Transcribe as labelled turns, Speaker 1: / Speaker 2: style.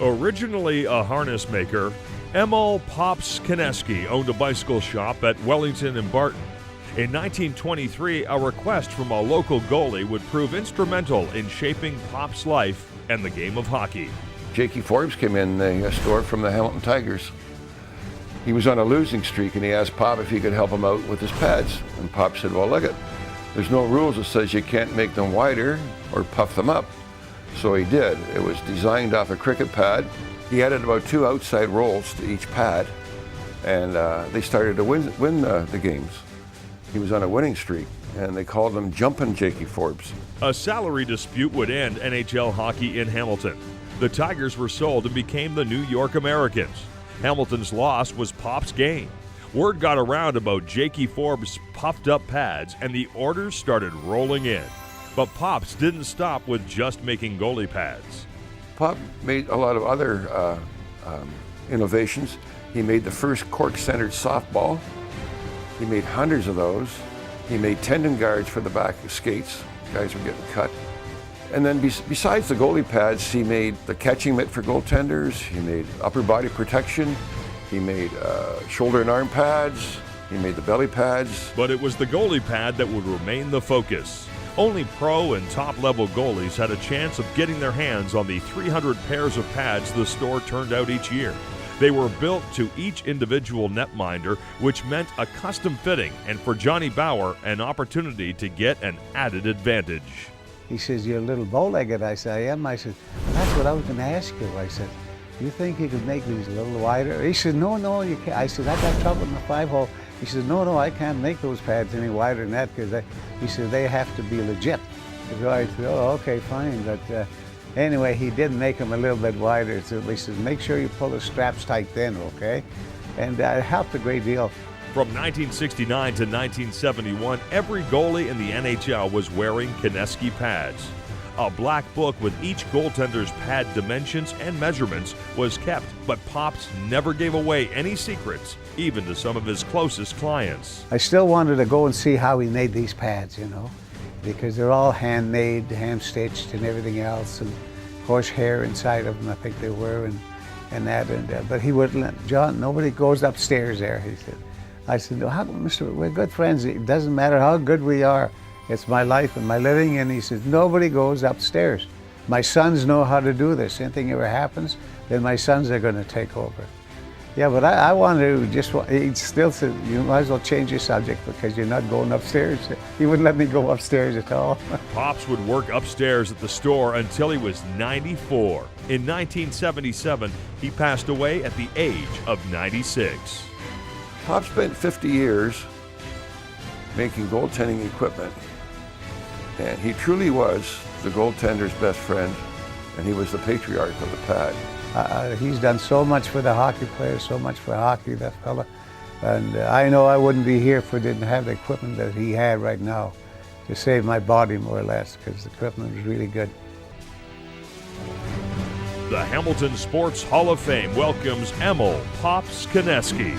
Speaker 1: Originally a harness maker, Emil Pops Kenesky owned a bicycle shop at Wellington and Barton. In 1923, a request from a local goalie would prove instrumental in shaping Pop's life and the game of hockey.
Speaker 2: Jakey Forbes came in the store from the Hamilton Tigers. He was on a losing streak and he asked Pop if he could help him out with his pads. And Pop said, well, look it, there's no rules that says you can't make them wider or puff them up. So he did. It was designed off a cricket pad. He added about 2 outside rolls to each pad, and they started to win the games. He was on a winning streak, and they called him Jumpin' Jakey Forbes.
Speaker 1: A salary dispute would end NHL hockey in Hamilton. The Tigers were sold and became the New York Americans. Hamilton's loss was Pop's gain. Word got around about Jakey Forbes' puffed up pads, and the orders started rolling in. But Pops didn't stop with just making goalie pads.
Speaker 2: Pop made a lot of other innovations. He made the first cork-centered softball. He made hundreds of those. He made tendon guards for the back of skates. Guys were getting cut. And then besides the goalie pads, he made the catching mitt for goaltenders. He made upper body protection. He made shoulder and arm pads. He made the belly pads.
Speaker 1: But it was the goalie pad that would remain the focus. Only pro and top-level goalies had a chance of getting their hands on the 300 pairs of pads the store turned out each year. They were built to each individual netminder, which meant a custom fitting, and for Johnny Bauer, an opportunity to get an added advantage.
Speaker 3: He says, you're a little bow-legged. I said, I am. I said, well, that's what I was going to ask you. I said, you think you could make these a little wider? He said, no, you can't. I said, I got trouble in the 5-hole. He said, no, I can't make those pads any wider than that because he said, they have to be legit. So I said, oh, okay, fine. But anyway, he did make them a little bit wider. So he says, make sure you pull the straps tight then, okay? And it helped a great deal.
Speaker 1: From 1969 to 1971, every goalie in the NHL was wearing Kenesky pads. A black book with each goaltender's pad dimensions and measurements was kept, but Pops never gave away any secrets, even to some of his closest clients.
Speaker 3: I still wanted to go and see how he made these pads, you know, because they're all handmade, hand-stitched and everything else, and horsehair inside of them, I think they were, but he wouldn't let, John, nobody goes upstairs there, he said. I said, no, Mister, we're good friends. It doesn't matter how good we are. It's my life and my living. And he says, nobody goes upstairs. My sons know how to do this. Anything ever happens, then my sons are going to take over. Yeah, but I wanted to he still said, you might as well change your subject because you're not going upstairs. He wouldn't let me go upstairs at all.
Speaker 1: Pops would work upstairs at the store until he was 94. In 1977, he passed away at the age of 96.
Speaker 2: Pop spent 50 years making goaltending equipment, and he truly was the goaltender's best friend, and he was the patriarch of the pad.
Speaker 3: He's done so much for the hockey players, so much for hockey, that fella. And I know I wouldn't be here if I didn't have the equipment that he had right now to save my body, more or less, because the equipment was really good.
Speaker 1: The Hamilton Sports Hall of Fame welcomes Emil Pops Kenesky.